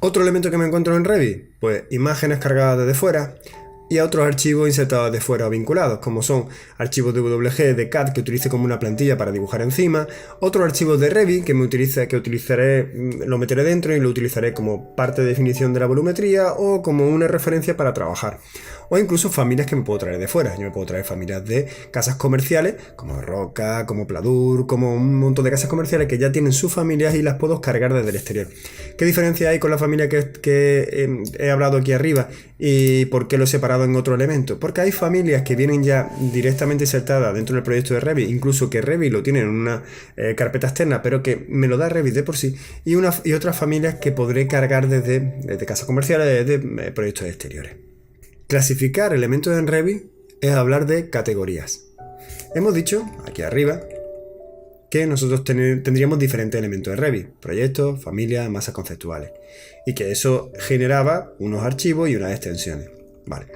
Otro elemento que me encuentro en Revit, pues imágenes cargadas desde fuera y a otros archivos insertados de fuera o vinculados, como son archivos de WG, de CAD que utilice como una plantilla para dibujar encima, otros archivos de Revit que utilizaré, lo meteré dentro y lo utilizaré como parte de definición de la volumetría o como una referencia para trabajar. O incluso familias que me puedo traer de fuera. Yo me puedo traer familias de casas comerciales, como Roca, como Pladur, como un montón de casas comerciales que ya tienen sus familias y las puedo cargar desde el exterior. ¿Qué diferencia hay con la familia que he hablado aquí arriba y por qué lo he separado en otro elemento? Porque hay familias que vienen ya directamente insertadas dentro del proyecto de Revit, incluso que Revit lo tiene en una carpeta externa, pero que me lo da Revit de por sí, y otras familias que podré cargar desde casas comerciales, desde proyectos exteriores. Clasificar elementos en Revit es hablar de categorías. Hemos dicho, aquí arriba, que nosotros tendríamos diferentes elementos de Revit, proyectos, familias, masas conceptuales, y que eso generaba unos archivos y unas extensiones. Vale.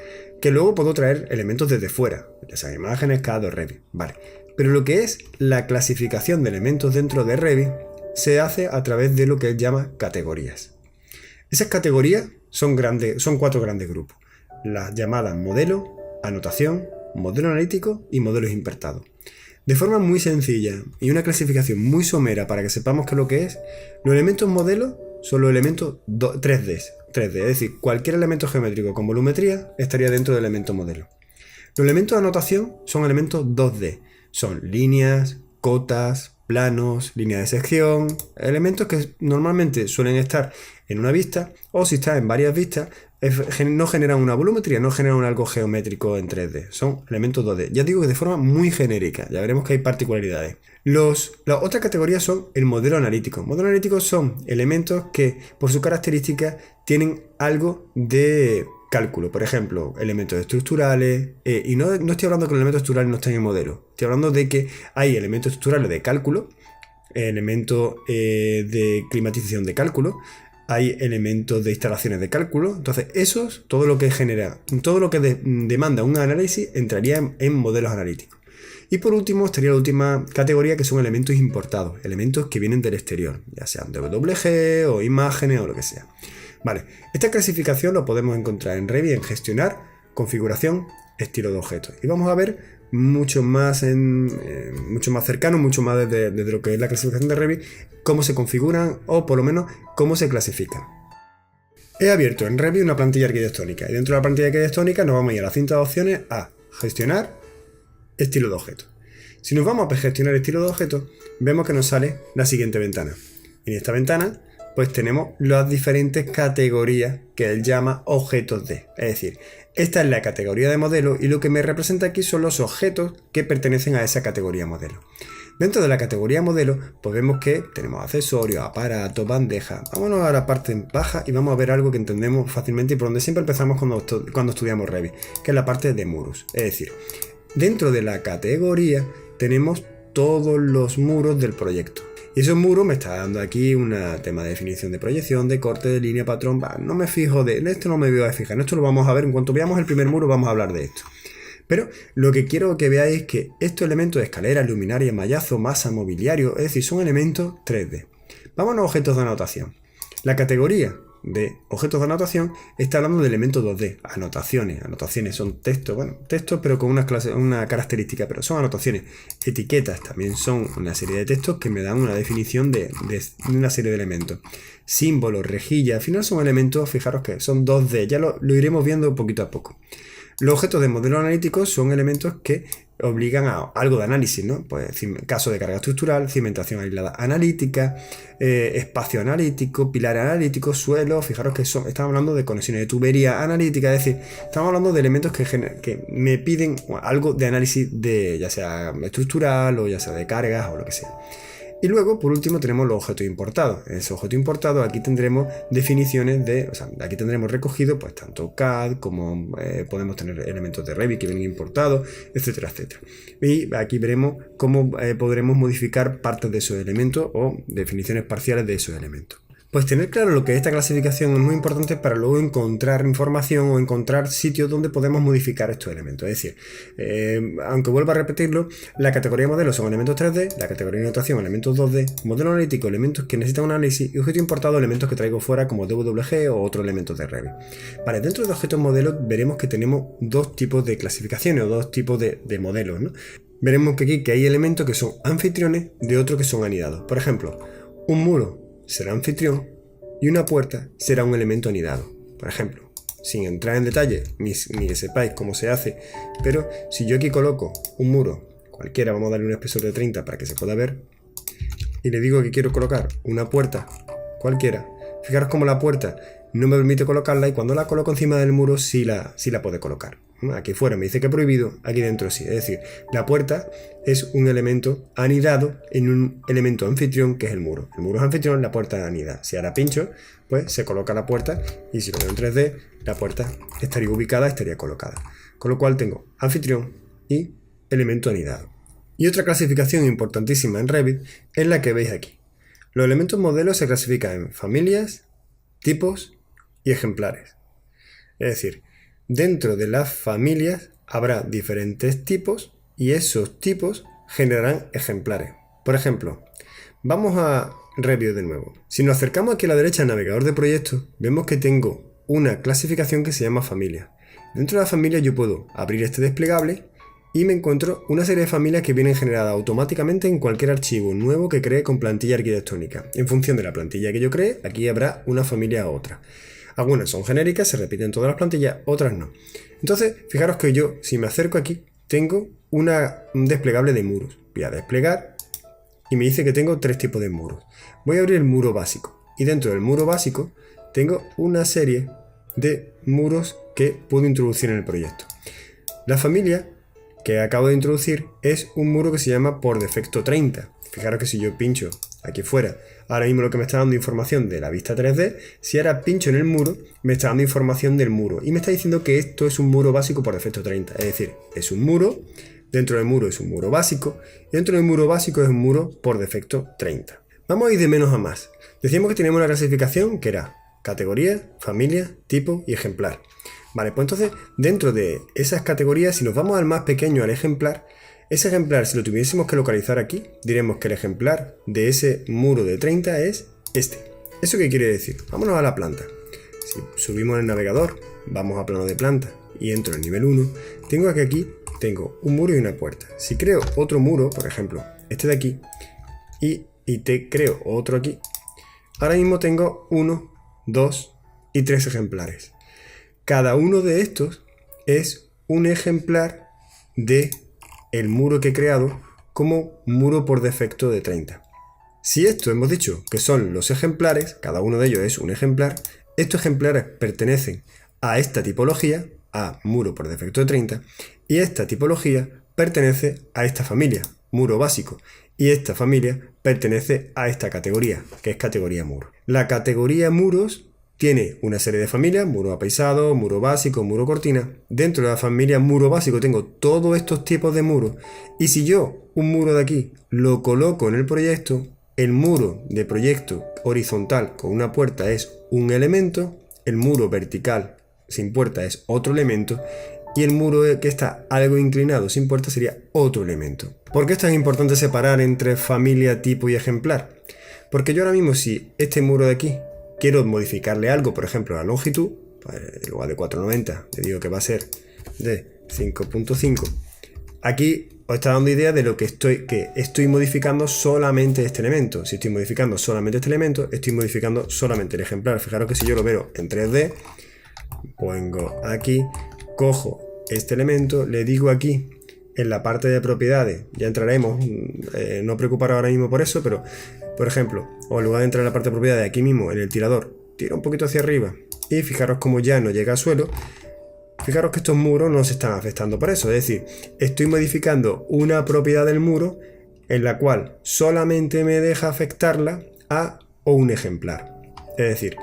Que luego puedo traer elementos desde fuera, ya sean imágenes, CAD o Revit. Vale. Pero lo que es la clasificación de elementos dentro de Revit se hace a través de lo que él llama categorías. Esas categorías son 4 grandes grupos. Las llamadas modelo, anotación, modelo analítico y modelos impertados. De forma muy sencilla y una clasificación muy somera para que sepamos qué es lo que es, los elementos modelo son los elementos 3D, es decir, cualquier elemento geométrico con volumetría estaría dentro del elemento modelo. Los elementos de anotación son elementos 2D, son líneas, cotas, planos, líneas de sección, elementos que normalmente suelen estar en una vista o si están en varias vistas no generan una volumetría, no generan algo geométrico en 3D, son elementos 2D. Ya digo que de forma muy genérica, ya veremos que hay particularidades. Las otras categorías son el modelo analítico. Modelos analíticos son elementos que por su característica tienen algo de cálculo, por ejemplo, elementos estructurales, y no estoy hablando que los elementos estructurales no estén en el modelo, estoy hablando de que hay elementos estructurales de cálculo, elementos de climatización de cálculo, hay elementos de instalaciones de cálculo, entonces esos, todo lo que genera, todo lo que demanda un análisis entraría en modelos analíticos. Y por último estaría la última categoría que son elementos importados, elementos que vienen del exterior, ya sean de WG o imágenes o lo que sea. Vale, esta clasificación lo podemos encontrar en Revit en gestionar, configuración, estilo de objetos. Y vamos a ver mucho más cercano, mucho más desde lo que es la clasificación de Revit, cómo se configuran o por lo menos cómo se clasifican. He abierto en Revit una plantilla arquitectónica y dentro de la plantilla arquitectónica nos vamos a ir a la cinta de opciones a gestionar estilo de objetos. Si nos vamos a gestionar estilo de objetos, vemos que nos sale la siguiente ventana. En esta ventana pues tenemos las diferentes categorías que él llama objetos de. Es decir, esta es la categoría de modelo y lo que me representa aquí son los objetos que pertenecen a esa categoría modelo. Dentro de la categoría modelo, pues vemos que tenemos accesorios, aparatos, bandejas. Vámonos a la parte baja y vamos a ver algo que entendemos fácilmente y por donde siempre empezamos cuando estudiamos Revit, que es la parte de muros. Es decir, dentro de la categoría tenemos todos los muros del proyecto. Y esos muros me está dando aquí un tema de definición de proyección, de corte, de línea, patrón. No me fijo en esto, no me voy a fijar. En esto lo vamos a ver. En cuanto veamos el primer muro vamos a hablar de esto. Pero lo que quiero que veáis es que estos elementos de escalera, luminaria, mallazo, masa, mobiliario, es decir, son elementos 3D. Vámonos a objetos de anotación. La categoría de objetos de anotación está hablando de elementos 2D, anotaciones son textos, textos pero con una característica, pero son anotaciones. Etiquetas también son una serie de textos que me dan una definición de una serie de elementos. Símbolos, rejillas, al final son elementos, fijaros que son 2D, ya lo iremos viendo poquito a poco. Los objetos de modelo analítico son elementos que obligan a algo de análisis, ¿no? Pues caso de carga estructural, cimentación aislada analítica, espacio analítico, pilar analítico, suelo. Fijaros que estamos hablando de conexiones de tubería analítica, es decir, estamos hablando de elementos que me piden algo de análisis ya sea estructural o ya sea de cargas o lo que sea. Y luego, por último, tenemos los objetos importados. En ese objeto importado aquí tendremos definiciones aquí tendremos recogido pues tanto CAD como podemos tener elementos de Revit que vienen importados, etcétera, etcétera. Y aquí veremos cómo podremos modificar partes de esos elementos o definiciones parciales de esos elementos. Pues tener claro lo que es esta clasificación es muy importante para luego encontrar información o encontrar sitios donde podemos modificar estos elementos. Es decir, aunque vuelva a repetirlo, la categoría modelo son elementos 3D, la categoría de notación elementos 2D, modelo analítico elementos que necesitan un análisis y objeto importado elementos que traigo fuera como DWG o otros elementos de Revit. Vale, dentro de objetos modelos veremos que tenemos dos tipos de clasificaciones o dos tipos de modelos, ¿no? Veremos que aquí que hay elementos que son anfitriones de otros que son anidados. Por ejemplo, un muro será anfitrión y una puerta será un elemento anidado. Por ejemplo, sin entrar en detalle ni que sepáis cómo se hace, pero si yo aquí coloco un muro cualquiera, vamos a darle un espesor de 30 para que se pueda ver, y le digo que quiero colocar una puerta cualquiera, fijaros cómo la puerta no me permite colocarla y cuando la coloco encima del muro sí la puede colocar. Aquí fuera me dice que prohibido, aquí dentro sí. Es decir, la puerta es un elemento anidado en un elemento anfitrión que es el muro. El muro es anfitrión, la puerta es anidada. Si ahora pincho, pues se coloca la puerta y si lo veo en 3D, la puerta estaría ubicada, estaría colocada. Con lo cual tengo anfitrión y elemento anidado. Y otra clasificación importantísima en Revit es la que veis aquí. Los elementos modelos se clasifican en familias, tipos y ejemplares. Es decir, dentro de las familias habrá diferentes tipos y esos tipos generarán ejemplares. Por ejemplo, vamos a Revit de nuevo. Si nos acercamos aquí a la derecha al navegador de proyectos, vemos que tengo una clasificación que se llama familia. Dentro de la familia yo puedo abrir este desplegable y me encuentro una serie de familias que vienen generadas automáticamente en cualquier archivo nuevo que cree con plantilla arquitectónica. En función de la plantilla que yo cree, aquí habrá una familia u otra. Algunas son genéricas, se repiten todas las plantillas, otras no. Entonces, fijaros que yo, si me acerco aquí, tengo un desplegable de muros. Voy a desplegar y me dice que tengo tres tipos de muros. Voy a abrir el muro básico. Y dentro del muro básico tengo una serie de muros que puedo introducir en el proyecto. La familia que acabo de introducir es un muro que se llama por defecto 30. Fijaros que si yo pincho aquí fuera, ahora mismo lo que me está dando información de la vista 3D, si ahora pincho en el muro, me está dando información del muro. Y me está diciendo que esto es un muro básico por defecto 30. Es decir, es un muro, dentro del muro es un muro básico, y dentro del muro básico es un muro por defecto 30. Vamos a ir de menos a más. Decíamos que teníamos una clasificación que era categoría, familia, tipo y ejemplar. Vale, pues entonces, dentro de esas categorías, si nos vamos al más pequeño, al ejemplar, ese ejemplar, si lo tuviésemos que localizar aquí, diremos que el ejemplar de ese muro de 30 es este. ¿Eso qué quiere decir? Vámonos a la planta. Si subimos el navegador, vamos a plano de planta y entro en nivel 1, tengo que aquí tengo un muro y una puerta. Si creo otro muro, por ejemplo, este de aquí, y te creo otro aquí, ahora mismo tengo 1, 2 y 3 ejemplares. Cada uno de estos es un ejemplar de el muro que he creado como muro por defecto de 30. Si esto hemos dicho que son los ejemplares, cada uno de ellos es un ejemplar, estos ejemplares pertenecen a esta tipología, a muro por defecto de 30, y esta tipología pertenece a esta familia, muro básico, y esta familia pertenece a esta categoría, que es categoría muro. La categoría muros tiene una serie de familias, muro apaisado, muro básico, muro cortina. Dentro de la familia muro básico tengo todos estos tipos de muros. Y si yo un muro de aquí lo coloco en el proyecto, el muro de proyecto horizontal con una puerta es un elemento, el muro vertical sin puerta es otro elemento, y el muro que está algo inclinado sin puerta sería otro elemento. ¿Por qué es tan importante separar entre familia, tipo y ejemplar? Porque yo ahora mismo si este muro de aquí quiero modificarle algo, por ejemplo la longitud, pues en lugar de 490 le digo que va a ser de 5.5, aquí os está dando idea de lo que estoy modificando solamente este elemento. Si estoy modificando solamente este elemento, estoy modificando solamente el ejemplar. Fijaros que si yo lo veo en 3D, pongo aquí, cojo este elemento, le digo aquí en la parte de propiedades, ya entraremos, no preocuparos ahora mismo por eso, pero por ejemplo, o en lugar de entrar en la parte de propiedades, aquí mismo en el tirador, tiro un poquito hacia arriba y fijaros como ya no llega al suelo. Fijaros que estos muros no se están afectando por eso, es decir, estoy modificando una propiedad del muro en la cual solamente me deja afectarla a un ejemplar. Es decir,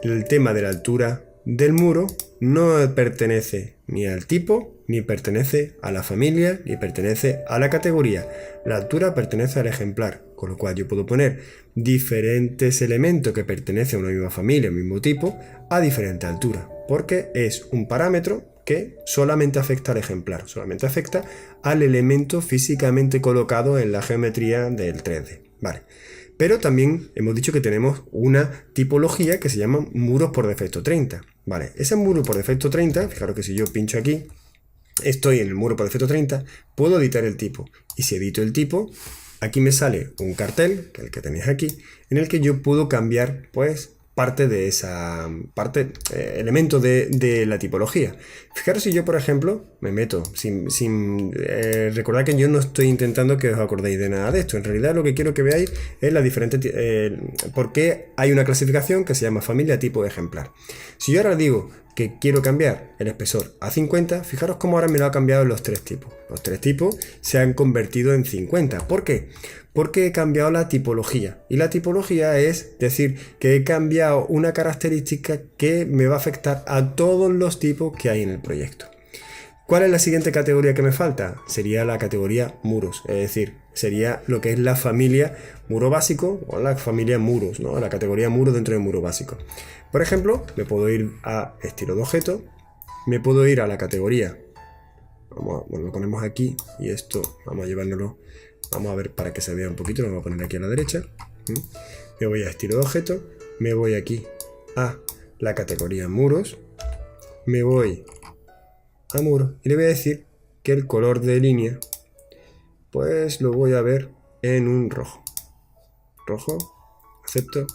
el tema de la altura del muro no pertenece ni al tipo, ni pertenece a la familia, ni pertenece a la categoría. La altura pertenece al ejemplar, con lo cual yo puedo poner diferentes elementos que pertenecen a una misma familia, mismo tipo, a diferente altura, porque es un parámetro que solamente afecta al ejemplar, solamente afecta al elemento físicamente colocado en la geometría del 3D. Vale. Pero también hemos dicho que tenemos una tipología que se llama muros por defecto 30. Vale, ese muro por defecto 30, fijaros que si yo pincho aquí, estoy en el muro por defecto 30, puedo editar el tipo. Y si edito el tipo, aquí me sale un cartel, que es el que tenéis aquí, en el que yo puedo cambiar, pues, parte de esa elemento de la tipología. Fijaros si yo, por ejemplo, me meto sin recordad que yo no estoy intentando que os acordéis de nada de esto. En realidad lo que quiero que veáis es la diferente por qué hay una clasificación que se llama familia tipo ejemplar. Si yo ahora digo que quiero cambiar el espesor a 50, fijaros cómo ahora me lo ha cambiado en los tres tipos. Los tres tipos se han convertido en 50. ¿Por qué? Porque he cambiado la tipología. Y la tipología es decir que he cambiado una característica que me va a afectar a todos los tipos que hay en el proyecto. ¿Cuál es la siguiente categoría que me falta? Sería la categoría muros, es decir, sería lo que es la familia muro básico o la familia muros, ¿no? La categoría muro dentro de muro básico. Por ejemplo, me puedo ir a estilo de objeto, me puedo ir a la categoría, lo ponemos aquí y esto vamos a llevárnoslo, vamos a ver para que se vea un poquito, lo vamos a poner aquí a la derecha. Me voy a estilo de objeto, me voy aquí a la categoría muros, me voy a muro y le voy a decir que el color de línea pues lo voy a ver en un rojo, acepto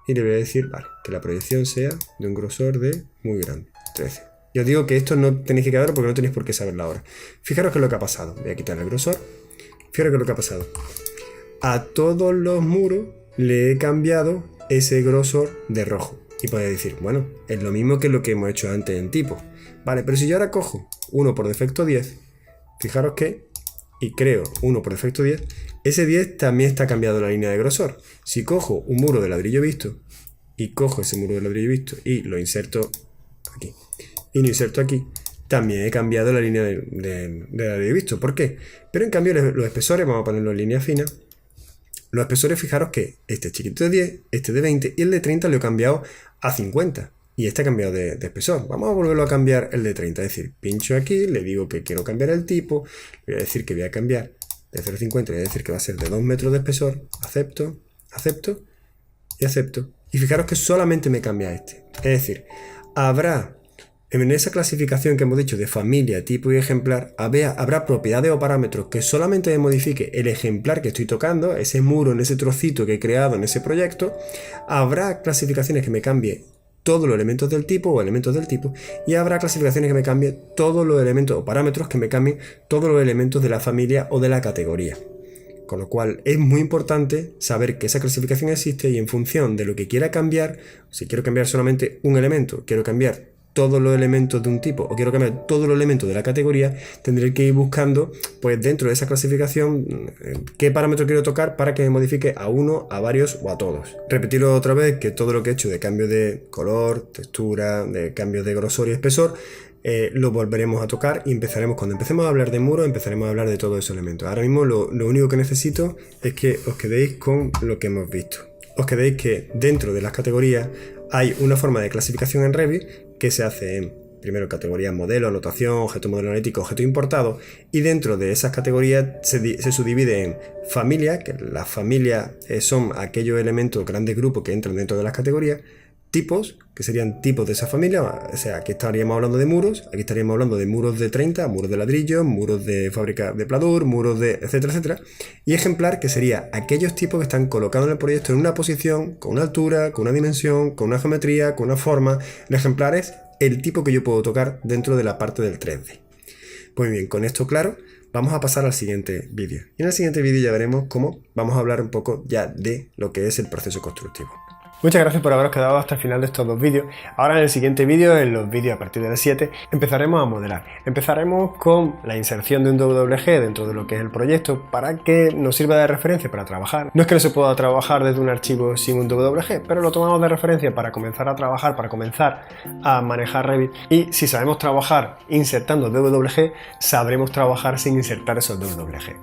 y le voy a decir vale, que la proyección sea de un grosor de muy grande, 13. Yo os digo que esto no tenéis que quedarlo porque no tenéis por qué saberlo ahora. Fijaros que es lo que ha pasado, voy a quitar el grosor, fijaros que es lo que ha pasado, a todos los muros le he cambiado ese grosor de rojo. Y podéis decir, bueno, es lo mismo que lo que hemos hecho antes en tipo. Vale, pero si yo ahora cojo 1 por defecto 10, fijaros que, y creo 1 por defecto 10, ese 10 también está cambiado la línea de grosor. Si cojo un muro de ladrillo visto, y cojo ese muro de ladrillo visto, y lo inserto aquí, y lo inserto aquí, también he cambiado la línea de ladrillo visto. ¿Por qué? Pero en cambio los espesores, vamos a ponerlo en línea fina. Los espesores, fijaros que este es chiquito de 10, este de 20 y el de 30 lo he cambiado a 50. Y este ha cambiado de espesor. Vamos a volverlo a cambiar el de 30. Es decir, pincho aquí, le digo que quiero cambiar el tipo, le voy a decir que voy a cambiar de 0,50, le voy a decir que va a ser de 2 metros de espesor. Acepto, acepto y acepto. Y fijaros que solamente me cambia este. Es decir, habrá en esa clasificación que hemos dicho de familia, tipo y ejemplar, habrá propiedades o parámetros que solamente me modifique el ejemplar que estoy tocando, ese muro en ese trocito que he creado en ese proyecto. Habrá clasificaciones que me cambie todos los elementos del tipo o elementos del tipo, y habrá clasificaciones que me cambien todos los elementos o parámetros que me cambien todos los elementos de la familia o de la categoría. Con lo cual es muy importante saber que esa clasificación existe y en función de lo que quiera cambiar, si quiero cambiar solamente un elemento, quiero cambiar todos los elementos de un tipo o quiero cambiar todos los elementos de la categoría, tendré que ir buscando pues dentro de esa clasificación qué parámetro quiero tocar para que me modifique a uno, a varios o a todos. Repetirlo otra vez que todo lo que he hecho de cambio de color, textura, de cambio de grosor y espesor, lo volveremos a tocar y empezaremos, cuando empecemos a hablar de muros, empezaremos a hablar de todos esos elementos. Ahora mismo lo único que necesito es que os quedéis con lo que hemos visto. Os quedéis que dentro de las categorías hay una forma de clasificación en Revit que se hace en, primero, categorías modelo, anotación, objeto modelo analítico, objeto importado, y dentro de esas categorías se subdivide en familias, que las familias son aquellos elementos, grandes grupos que entran dentro de las categorías, tipos, que serían tipos de esa familia, o sea, aquí estaríamos hablando de muros, aquí estaríamos hablando de muros de 30, muros de ladrillo, muros de fábrica de pladur, muros de etcétera, etcétera, y ejemplar, que sería aquellos tipos que están colocados en el proyecto en una posición, con una altura, con una dimensión, con una geometría, con una forma. El ejemplar es el tipo que yo puedo tocar dentro de la parte del 3D. Pues bien, con esto claro, vamos a pasar al siguiente vídeo. Y en el siguiente vídeo ya veremos cómo vamos a hablar un poco ya de lo que es el proceso constructivo. Muchas gracias por haberos quedado hasta el final de estos dos vídeos. Ahora en el siguiente vídeo, en los vídeos a partir del 7, empezaremos a modelar. Empezaremos con la inserción de un WG dentro de lo que es el proyecto para que nos sirva de referencia para trabajar. No es que no se pueda trabajar desde un archivo sin un WG, pero lo tomamos de referencia para comenzar a trabajar, para comenzar a manejar Revit. Y si sabemos trabajar insertando WG, sabremos trabajar sin insertar esos WG.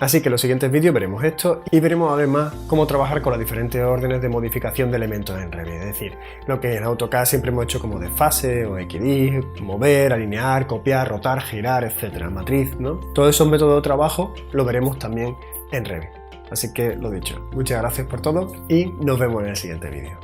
Así que en los siguientes vídeos veremos esto y veremos además cómo trabajar con las diferentes órdenes de modificación de elementos en Revit. Es decir, lo que en AutoCAD siempre hemos hecho como desfase o equidis, mover, alinear, copiar, rotar, girar, etcétera, matriz, ¿no? Todos esos métodos de trabajo lo veremos también en Revit. Así que lo dicho, muchas gracias por todo y nos vemos en el siguiente vídeo.